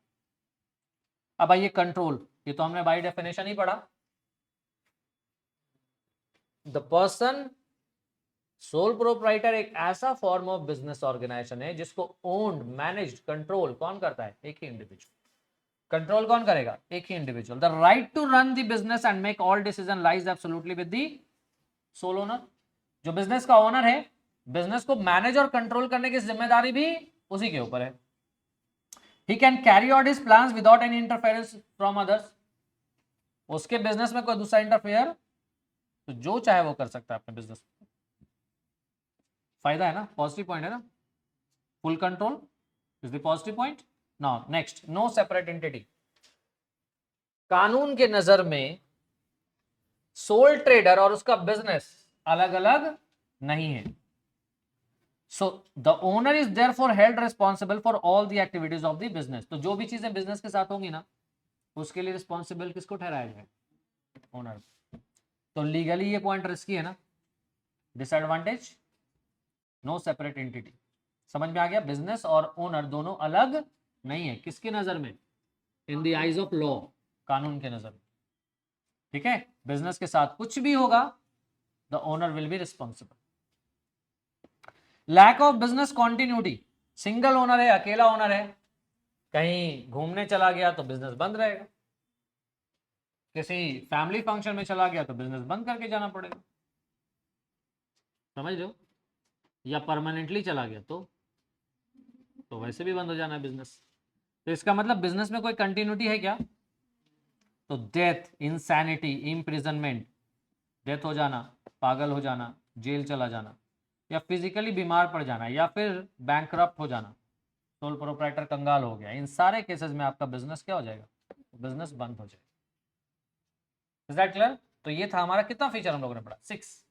अब आइए कंट्रोल, ये तो हमने बाय डेफिनेशन ही पढ़ा। द पर्सन, सोल प्रोप्राइटर एक ऐसा फॉर्म ऑफ बिजनेस ऑर्गेनाइजेशन है जिसको ओन्ड, मैनेज्ड, कंट्रोल कौन करता है, एक ही इंडिविजुअल। कंट्रोल कौन करेगा, एक ही individual. The right to run the business and make all decision lies absolutely with the sole owner. जो बिजनेस का ओनर है, बिजनेस को मैनेज और कंट्रोल करने की जिम्मेदारी भी उसी के ऊपर है। He can carry out his plans without any interference from others. उसके बिजनेस में कोई दूसरा इंटरफेयर तो जो चाहे वो कर सकता है अपने बिजनेस में। फायदा है ना, पॉजिटिव पॉइंट है ना, full control is the positive point. Now next, no separate entity. कानून के नजर में सोल ट्रेडर और उसका बिजनेस अलग अलग नहीं है। So the owner is therefore held responsible for all the activities of the business. तो जो भी चीजें बिजनेस के साथ होंगी ना, उसके लिए रिस्पॉन्सिबल किसको ठहराया जाए? ओनर। तो लीगली ये पॉइंट रिस्की है ना। Disadvantage, no separate entity. समझ में आ गया? बिजनेस और ओनर दोनों अलग नहीं है किसकी नजर में? In the eyes of law, कानून के नजर में। ठीक है, बिजनेस के साथ कुछ भी होगा the owner will be responsible. Lack of business continuity. Single owner है, अकेला ओनर है, कहीं घूमने चला गया तो बिजनेस बंद रहेगा, किसी फैमिली फंक्शन में चला गया तो बिजनेस बंद करके जाना पड़ेगा। समझ लो, या परमानेंटली चला गया तो वैसे भी बंद हो जाना है बिजनेस। तो इसका मतलब बिजनेस में कोई कंटिन्यूटी है क्या? तो डेथ, इंसैनिटी, इम्प्रिजनमेंट, डेथ हो जाना, पागल हो जाना, जेल चला जाना, या फिजिकली बीमार पड़ जाना, या फिर बैंकरप्ट हो जाना, सोल प्रोप्राइटर कंगाल हो गया, इन सारे केसेस में आपका बिजनेस क्या हो जाएगा? बिजनेस बंद हो जाएगा। Is that clear? तो ये था हमारा कितना फीचर हम लोगों ने पढ़ा? 6।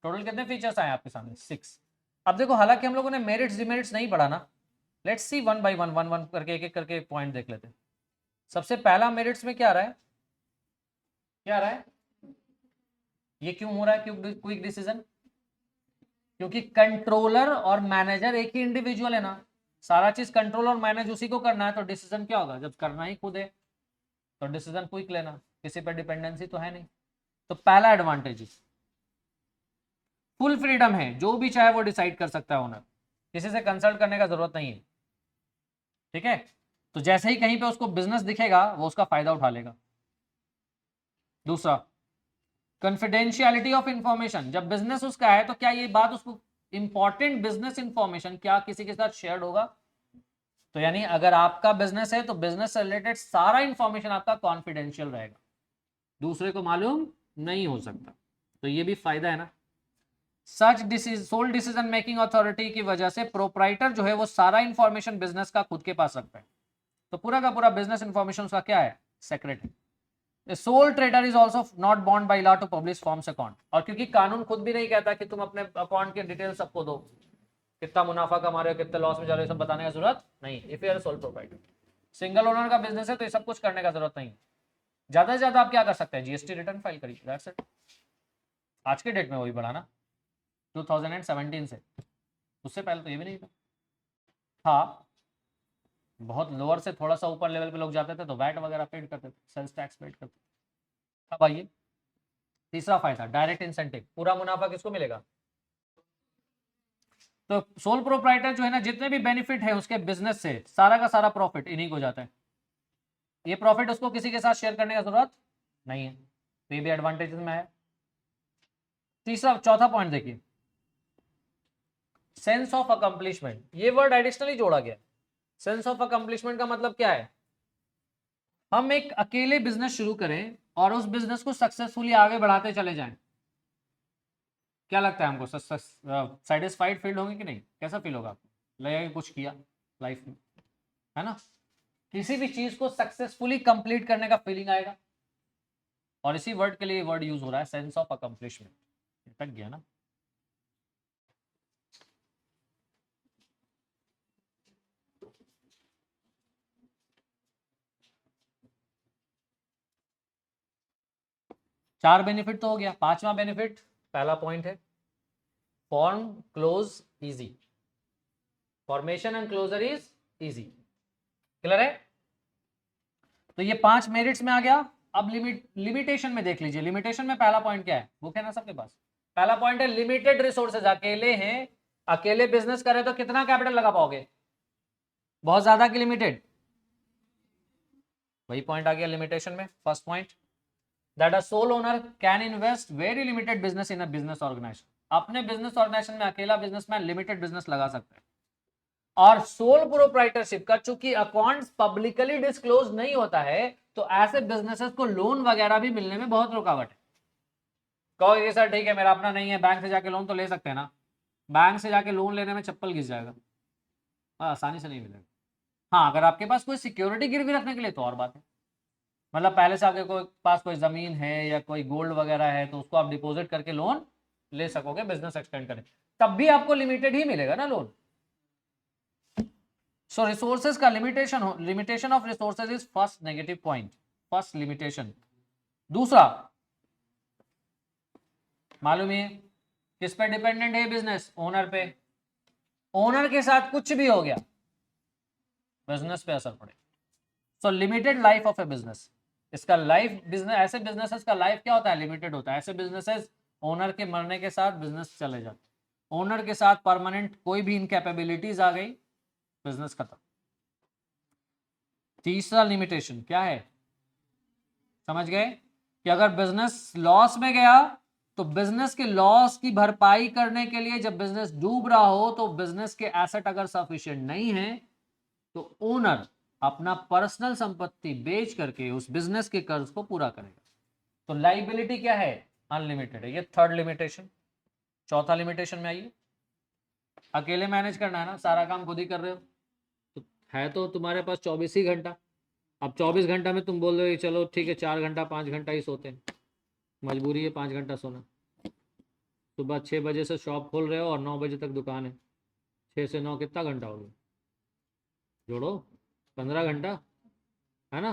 टोटल कितने फीचर्स आए आपके सामने? 6। अब देखो, हालांकि हम लोगों ने मेरिट्स डिमेरिट्स नहीं पढ़ा ना, let's see one by one, one one करके एक एक करके पॉइंट देख लेते हैं। सबसे पहला मेरिट्स में क्या आ रहा है? क्या आ रहा है? ये क्यों हो रहा है क्विक डिसीजन? क्योंकि कंट्रोलर और मैनेजर एक ही इंडिविजुअल है ना, सारा चीज कंट्रोल और मैनेज उसी को करना है, तो डिसीजन क्या होगा? जब करना ही खुद है तो डिसीजन क्विक लेना, किसी पर डिपेंडेंसी तो है नहीं। तो पहला एडवांटेज, फुल फ्रीडम है, जो भी चाहे वो डिसाइड कर सकता है ओनर, किसी से कंसल्ट करने का जरूरत नहीं है। ठीक है, तो जैसे ही कहीं पे उसको बिजनेस दिखेगा वो उसका फायदा उठा लेगा। दूसरा, कॉन्फिडेंशियलिटी ऑफ इंफॉर्मेशन। जब बिजनेस उसका है तो क्या ये बात उसको इंपॉर्टेंट बिजनेस इंफॉर्मेशन क्या किसी के साथ शेयर होगा? तो यानी अगर आपका बिजनेस है तो बिजनेस से रिलेटेड सारा इंफॉर्मेशन आपका कॉन्फिडेंशियल रहेगा, दूसरे को मालूम नहीं हो सकता। तो ये भी फायदा है ना। सच सोल डिसीजन मेकिंग अथॉरिटी की वजह से प्रोप्राइटर जो है वो सारा इंफॉर्मेशन बिजनेस का खुद के पास रखता है, तो पूरा का पूरा बिजनेस इंफॉर्मेशन उसका क्या है? सेक्रेट है। The sole trader is also not bound by law to publish firm's account। और क्योंकि कानून खुद भी नहीं कहता कि तुम अपने अकाउंट के डिटेल सबको दो, कितना मुनाफा कमा रहे हो, कितने लॉस में जा रहे हो, सब बताने का जरूरत नहीं। If you are sole proprietor, single owner का बिजनेस है तो ये सब कुछ करने का जरूरत नहीं। ज्यादा से ज्यादा आप क्या कर सकते हैं? जीएसटी रिटर्न फाइल करिए, दैट्स इट। आज के डेट में वही बढ़ा ना, 2017 से, उससे पहले तो ये भी नहीं था। बहुत लोअर से थोड़ा सा ऊपर लेवल पे लोग जाते थे तो वैट वगैरह पेड करते थे, सेल्स टैक्स पेड करते थे। अब आइए तीसरा फायदा, डायरेक्ट इंसेंटिव। पूरा मुनाफा किसको मिलेगा? तो सोल प्रोप्राइटर जो है ना, जितने भी बेनिफिट है उसके बिजनेस से, सारा का सारा प्रॉफिट इन्हीं को जाता है। ये प्रॉफिट उसको किसी के साथ शेयर करने का जरूरत नहीं है, तो ये भी एडवांटेजेस में है। तीसरा, चौथा पॉइंट देखिए, सेंस ऑफ अकम्प्लिशमेंट। ये वर्ड एडिशनली जोड़ा गया। सेंस ऑफ अकम्प्लिशमेंट का मतलब क्या है? हम एक अकेले बिजनेस शुरू करें और उस बिजनेस को सक्सेसफुली आगे बढ़ाते चले जाएं, क्या लगता है हमको? सेटिस्फाइड फील होंगे कि नहीं? कैसा फील होगा आपको? लगेगा कि कुछ किया लाइफ में, है ना? किसी भी चीज को सक्सेसफुली कंप्लीट करने का फीलिंग आएगा, और इसी वर्ड के लिए वर्ड यूज हो रहा है, सेंस ऑफ अकम्प्लिशमेंट। तक गया ना? चार बेनिफिट तो हो गया। पांचवा बेनिफिट, पहला पॉइंट है, form close easy. Formation and closure is easy. Clear है? तो ये 5 मेरिट्स में आ गया। अब लिमिटेशन में देख लीजिए। लिमिटेशन में पहला पॉइंट क्या है? बुक है ना सबके पास? पहला पॉइंट है लिमिटेड रिसोर्सेज। अकेले हैं, अकेले बिजनेस करें तो कितना कैपिटल लगा पाओगे? बहुत ज्यादा की लिमिटेड। वही पॉइंट आ गया लिमिटेशन में, first point, that a sole owner can invest very limited business in a business organisation. अपने बिजनेस ऑर्गेनाइजेशन में अकेला बिजनेसमैन लिमिटेड बिजनेस लगा सकता है। और सोल प्रोप्राइटरशिप का चूंकि अकाउंट्स पब्लिकली डिस्क्लोज नहीं होता है, तो ऐसे बिजनेसेस को लोन वगैरह भी मिलने में बहुत रुकावट है। कहोगे सर ठीक है मेरा अपना नहीं है, बैंक से जाके लोन तो ले सकते हैं ना। बैंक से जाके लोन लेने में चप्पल घिस जाएगा, आसानी से नहीं मिलेगा। हाँ, अगर आपके पास कोई सिक्योरिटी गिरवी रखने के लिए तो और बात है, मतलब पहले से आपके पास कोई जमीन है या कोई गोल्ड वगैरह है तो उसको आप डिपॉजिट करके लोन ले सकोगे, बिजनेस एक्सटेंड करें, तब भी आपको लिमिटेड ही मिलेगा ना लोन। सो रिसोर्सेज का limitation of resources is first negative point, first limitation. दूसरा, मालूम है किस पे डिपेंडेंट है बिजनेस? ओनर पे। ओनर के साथ कुछ भी हो गया बिजनेस पे असर पड़े। सो limited life of A business, इसका लाइफ बिजनेस, ऐसे बिजनेसेस का लाइफ क्या होता है? लिमिटेड होता है। ऐसे बिजनेसेस ओनर के मरने के साथ बिजनेस चले जाते, ओनर के साथ परमानेंट कोई भी इनकैपेबिलिटीज आ गई, बिजनेस खत्म। तीसरा लिमिटेशन क्या है, समझ गए? कि अगर बिजनेस लॉस में गया तो बिजनेस के लॉस की भरपाई करने के लिए, जब बिजनेस डूब रहा हो तो बिजनेस के एसेट अगर सफिशिएंट नहीं है तो ओनर अपना पर्सनल संपत्ति बेच करके उस बिजनेस के कर्ज को पूरा करेगा। तो लाइबिलिटी क्या है? अनलिमिटेड है। ये थर्ड लिमिटेशन। चौथा लिमिटेशन में आइए, अकेले मैनेज करना है ना, सारा काम खुद ही कर रहे हो, तो है तो तुम्हारे पास 24 ही घंटा। अब 24 घंटा में तुम बोल रहे हो चलो ठीक है 4 घंटा 5 घंटा ही सोते हैं, मजबूरी है 5 घंटा सोना। सुबह 6 बजे से शॉप खोल रहे हो और 9 बजे तक दुकान है, 6 से 9 कितना घंटा हो गया? जोड़ो, 15 घंटा है ना।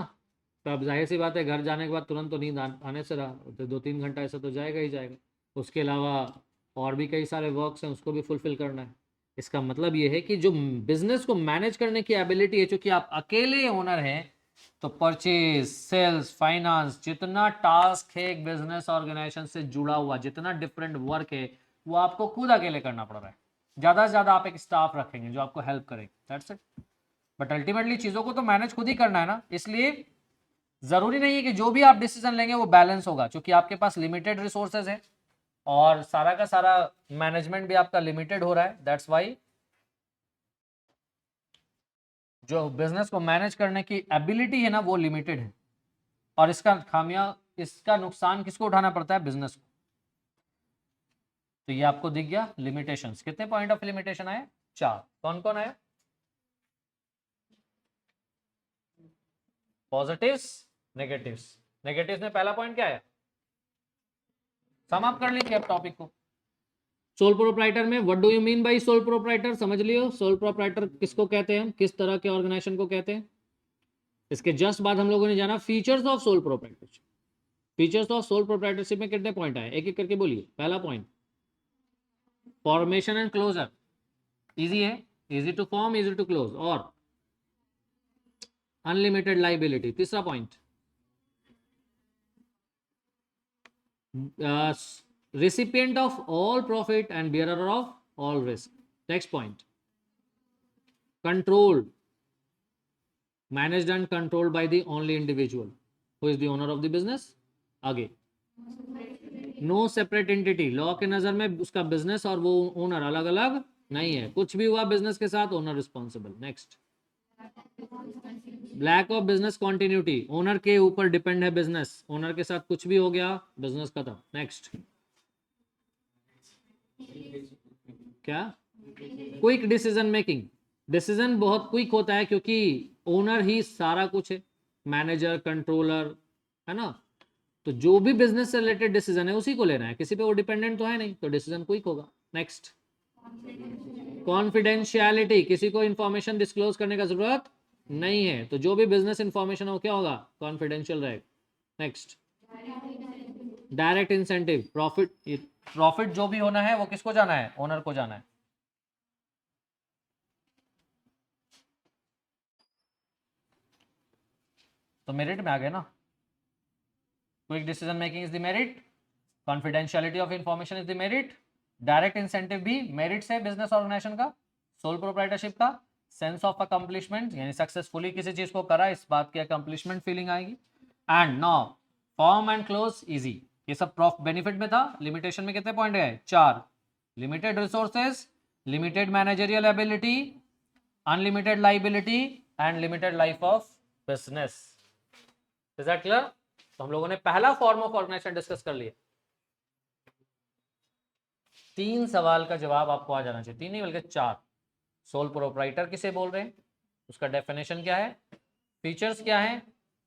तो अब जाहिर सी बात है घर जाने के बाद तुरंत तो नींद आने से रहा, तो 2-3 घंटा ऐसा तो जाएगा ही जाएगा। उसके अलावा और भी कई सारे वर्क्स हैं, उसको भी फुलफिल करना है। इसका मतलब ये है कि जो बिजनेस को मैनेज करने की एबिलिटी है, चूंकि आप अकेले ओनर हैं, तो परचेज, सेल्स, फाइनेंस, जितना टास्क है एक बिजनेस ऑर्गेनाइजेशन से जुड़ा हुआ, जितना डिफरेंट वर्क है, वो आपको खुद अकेले करना पड़ रहा है। ज़्यादा से ज़्यादा आप एक स्टाफ रखेंगे जो आपको हेल्प करेगा, दैट्स इट। बट अल्टीमेटली चीज़ों को तो मैनेज खुद ही करना है ना, इसलिए ज़रूरी नहीं है कि जो भी आप डिसीजन लेंगे वो बैलेंस होगा, क्योंकि आपके पास लिमिटेड रिसोर्सेज है और सारा का सारा मैनेजमेंट भी आपका लिमिटेड हो रहा है। दैट्स वाई जो बिजनेस को मैनेज करने की एबिलिटी है ना वो लिमिटेड है, और इसका नुकसान किसको उठाना पड़ता है? बिजनेस को। तो ये आपको दिख गया लिमिटेशंस। कितने पॉइंट ऑफ लिमिटेशन आए? 4। कौन कौन आया? Positives, negatives. नेगेटिव्स में पहला पॉइंट क्या है? समाप्त कर लीजिए अब टॉपिक को। सोल प्रोप्राइटर में what do you mean by sole proprietor? समझ लियो सोल प्रोप्राइटर किसको कहते हैं, किस तरह के ऑर्गेनाइजेशन को कहते हैं। इसके जस्ट बाद हम लोगों ने जाना features of sole proprietorship. Features of sole proprietorship में कितने पॉइंट आए, एक एक करके बोलिए। पहला point, formation and closure. Easy है, easy to form, easy to close, और अनलिमिटेड लाइबिलिटी। तीसरा point, recipient of all profit and bearer of all risk. Next point, controlled, managed and controlled by the only individual who is the owner of the business. आगे, no separate entity, law के नजर में उसका business और वो owner अलग अलग नहीं है, कुछ भी हुआ बिजनेस के साथ owner responsible. Next, lack of business continuity, owner के ऊपर डिपेंड है बिजनेस, ओनर के साथ कुछ भी हो गया बिजनेस खत्म। नेक्स्ट, क्या? क्विक डिसीजन मेकिंग, डिसीजन बहुत क्विक होता है क्योंकि ओनर ही सारा कुछ है, मैनेजर, कंट्रोलर, है ना। तो जो भी बिजनेस से रिलेटेड डिसीजन है उसी को लेना है, किसी पे वो डिपेंडेंट तो है नहीं, तो डिसीजन क्विक होगा। नेक्स्ट, कॉन्फिडेंशियलिटी, किसी को इंफॉर्मेशन डिस्क्लोज करने का जरूरत नहीं है, तो जो भी बिजनेस इंफॉर्मेशन हो क्या होगा? कॉन्फिडेंशियल रहेगा। नेक्स्ट, डायरेक्ट इंसेंटिव, प्रॉफिट जो भी होना है वो किसको जाना है? ओनर को जाना है। तो मेरिट में आ गए ना, quick decision making is the merit, confidentiality of information is the merit, direct incentive भी मेरिट है बिजनेस ऑर्गेनाइजेशन का, सोल प्रोप्राइटरशिप का, सेंस ऑफ अकम्पलिशमेंट यानी सक्सेसफुली किसी चीज को करा इस बात की अकम्पलिशमेंट फीलिंग आएगी। And now form and close easy, ये सब बेनिफिट में था। लिमिटेशन में कितने पॉइंट है? 4। Limited resources, limited managerial ability, unlimited liability and limited life of business. Is that clear? तो हम लोगों ने पहला फॉर्म ऑफ ऑर्गेनाइजेशन डिस्कस कर लिया। 3 सवाल का जवाब आपको आ जाना चाहिए, 3 नहीं बल्कि 4। सोल प्रोप्राइटर किसे बोल रहे हैं, उसका डेफिनेशन क्या है, फीचर्स क्या है,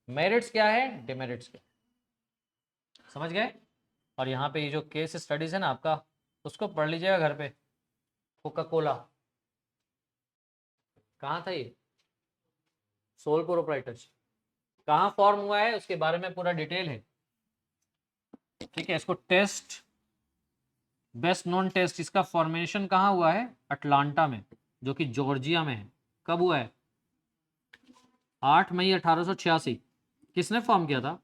मेरिट्स क्या है, डिमेरिट्स क्या है। समझ गए? और यहाँ पे ये जो केस स्टडीज है ना आपका, उसको पढ़ लीजिएगा घर पे। कोका कोला कहाँ था, ये सोल प्रोप्राइटरशिप कहाँ फॉर्म हुआ है, उसके बारे में पूरा डिटेल है। ठीक है, इसको टेस्ट, बेस्ट नोन टेस्ट, इसका फॉर्मेशन कहाँ हुआ है, अटलांटा में, जो कि जॉर्जिया में है। कब हुआ है? 8 मई 1886। किसने फॉर्म किया था?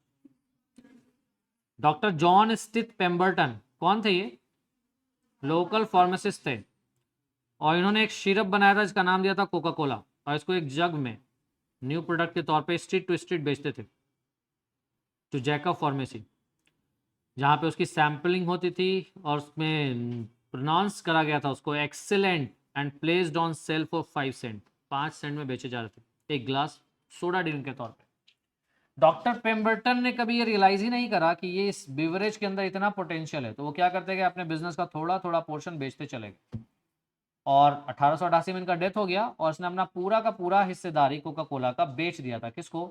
Doctor John Stith Pemberton. कौन थे ये? लोकल फार्मासिस्ट थे, और इन्होंने एक सिरप बनाया था जिसका नाम दिया था कोका कोला, और इसको एक जग में न्यू प्रोडक्ट के तौर पे स्ट्रीट टू स्ट्रीट बेचते थे, जो जैकब फार्मेसी, जहाँ पे उसकी सैम्पलिंग होती थी और उसमें प्रोनाउंस करा गया था उसको excellent and placed on sale for 5 cent. 5 cent में बेचे जा रहे थे एक ग्लास सोडा ड्रिंक के तौर पे। डॉक्टर पेम्बरटन ने कभी ये रियलाइज ही नहीं करा कि ये इस बिवरेज के अंदर इतना पोटेंशियल है, तो वो क्या करते गए, अपने बिजनेस का थोड़ा थोड़ा पोर्शन बेचते चले गए, और 1888 में इनका डेथ हो गया, और इसने अपना पूरा का पूरा हिस्सेदारी कोका कोला का बेच दिया था। किसको?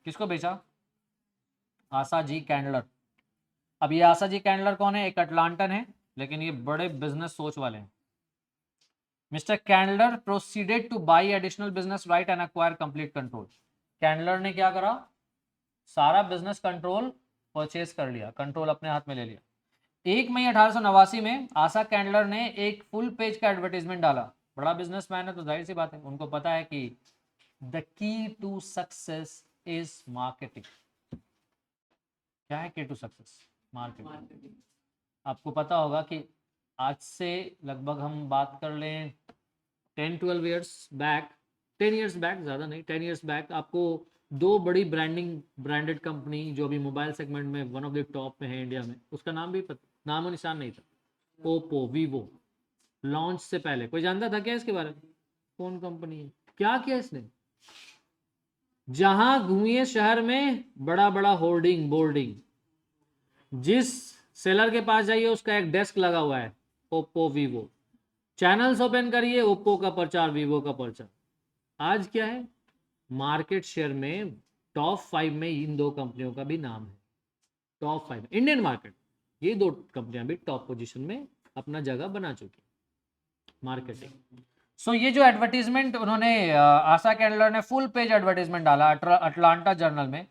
किसको बेचा? आशा जी कैंडलर। अब ये आशा जी कैंडलर कौन है? एक अटलांटन है, लेकिन ये बड़े बिजनेस सोच वाले हैं। Mister Candler proceeded to buy additional business right and acquire complete control. Candler ने क्या करा? सारा बिजनेस कंट्रोल परचेज कर लिया, कंट्रोल अपने हाथ में ले लिया। 1 मई 1889 में आशा कैंडलर ने एक फुल पेज का एडवर्टाइजमेंट डाला। बड़ा बिजनेसमैन है तो जाहिर सी बात है, उनको पता है कि the key to success is marketing. क्या है की टू सक्सेस? मार्केटिंग। आपको पता होगा कि आज से लगभग हम बात कर लें 10-12 ईयर्स बैक, 10 ईयर्स बैक, ज़्यादा नहीं, 10 ईयर्स बैक, आपको 2 बड़ी ब्रांडेड कंपनी जो अभी मोबाइल सेगमेंट में वन ऑफ द टॉप में है इंडिया में, उसका नाम भी नाम और निशान नहीं था, ओप्पो, वीवो। लॉन्च से पहले कोई जानता था क्या इसके बारे में? कौन कंपनी है? क्या किया इसने? जहां घूमिए शहर में बड़ा बड़ा होर्डिंग बोर्डिंग, जिस सेलर के पास जाइए उसका एक डेस्क लगा हुआ है, ओप्पो वीवो। चैनल्स ओपन करिए, ओप्पो का प्रचार, वीवो का प्रचार। आज क्या है? मार्केट शेयर में टॉप 5 में इन 2 कंपनियों का भी नाम है। टॉप 5 इंडियन मार्केट, ये 2 कंपनियां भी टॉप पोजीशन में अपना जगह बना चुकी मार्केटिंग। सो ये जो एडवर्टीजमेंट उन्होंने आशा कैंडलर ने फुल पेज एडवर्टीजमेंट डाला अटलांटा जर्नल में,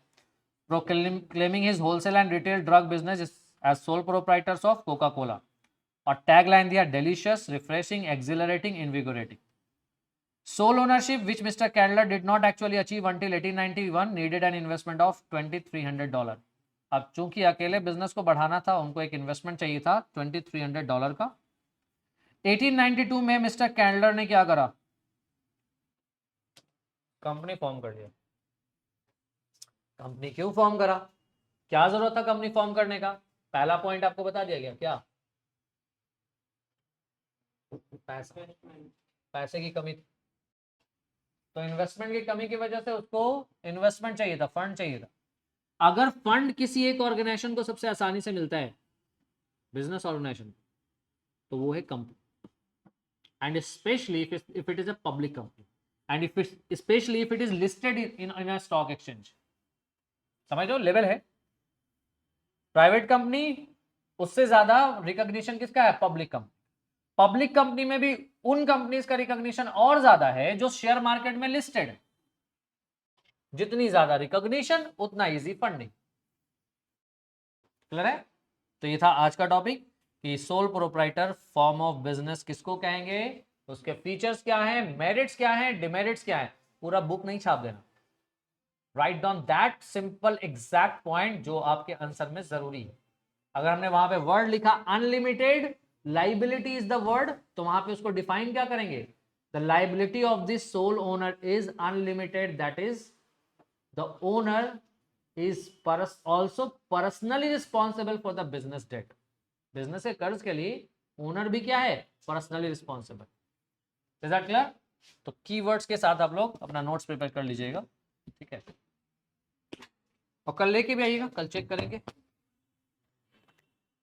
proclaiming his wholesale and retail drug business as sole proprietors of Coca-Cola, और टैगलाइन दिया delicious, refreshing, exhilarating, invigorating. Sole ownership, which Mr. Candler did not actually achieve until 1891, needed an investment of $2,300. अब चूंकि अकेले business को बढ़ाना था, उनको एक इन्वेस्टमेंट चाहिए था $2,300 का। 1892 में मिस्टर कैंडलर ने क्या करा? कंपनी फॉर्म कर दिया। कंपनी क्यों फॉर्म करा? क्या जरूरत था कंपनी फॉर्म करने का? पहला पॉइंट आपको बता दिया गया, क्या? पैसे की कमी। तो इन्वेस्टमेंट की कमी की वजह से उसको इन्वेस्टमेंट चाहिए था, फंड चाहिए था। अगर फंड किसी एक ऑर्गेनाइजेशन को सबसे आसानी से मिलता है, बिजनेस ऑर्गेनाइजेशन, तो वो है company, and specially if it is a public company, and specially if it is listed in a stock exchange. समझ लो लेवल है। प्राइवेट कंपनी उससे ज्यादा रिकॉग्निशन किसका है? Public company. पब्लिक कंपनी में भी उन कंपनीज का रिकॉग्निशन और ज्यादा है जो शेयर मार्केट में लिस्टेड है। जितनी ज्यादा रिकॉग्निशन उतना इजी फंडिंग। क्लियर है? तो ये था आज का टॉपिक कि sole proprietor form of business किसको कहेंगे, उसके फीचर्स क्या हैं, मेरिट्स क्या हैं, डिमेरिट्स क्या हैं। पूरा बुक नहीं छाप देना, write down that simple exact point जो आपके आंसर में जरूरी है। अगर हमने वहां पे वर्ड लिखा unlimited liability is the word, तो वहां पे उसको डिफाइन क्या करेंगे? The liability of this sole owner is unlimited, that is the owner is also personally responsible for the business debt. Business के कर्ज के लिए ओनर भी क्या है? Personally responsible. Is that clear? तो कीवर्ड्स के साथ आप लोग अपना नोट्स प्रिपेयर कर लीजिएगा, ठीक है। और कल लेके भी आइएगा, कल चेक करेंगे,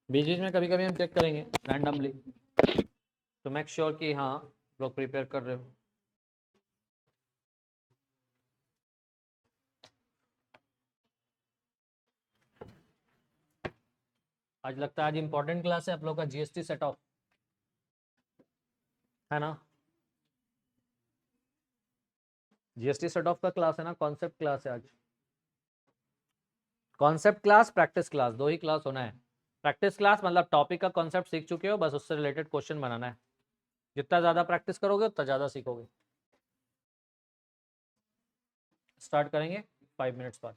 बीच बीच में कभी कभी हम चेक करेंगे रैंडमली, तो मेक श्योर कि हाँ लोग प्रिपेयर कर रहे हो। आज लगता है आज इंपॉर्टेंट क्लास है आप लोग का, जीएसटी सेट ऑफ, है ना। जीएसटी सेट ऑफ का क्लास है ना, कॉन्सेप्ट क्लास है आज। कॉन्सेप्ट क्लास, प्रैक्टिस क्लास, दो ही क्लास होना है। प्रैक्टिस क्लास मतलब टॉपिक का कॉन्सेप्ट सीख चुके हो, बस उससे रिलेटेड क्वेश्चन बनाना है। जितना ज़्यादा प्रैक्टिस करोगे उतना ज़्यादा सीखोगे। स्टार्ट करेंगे 5 मिनट्स बाद।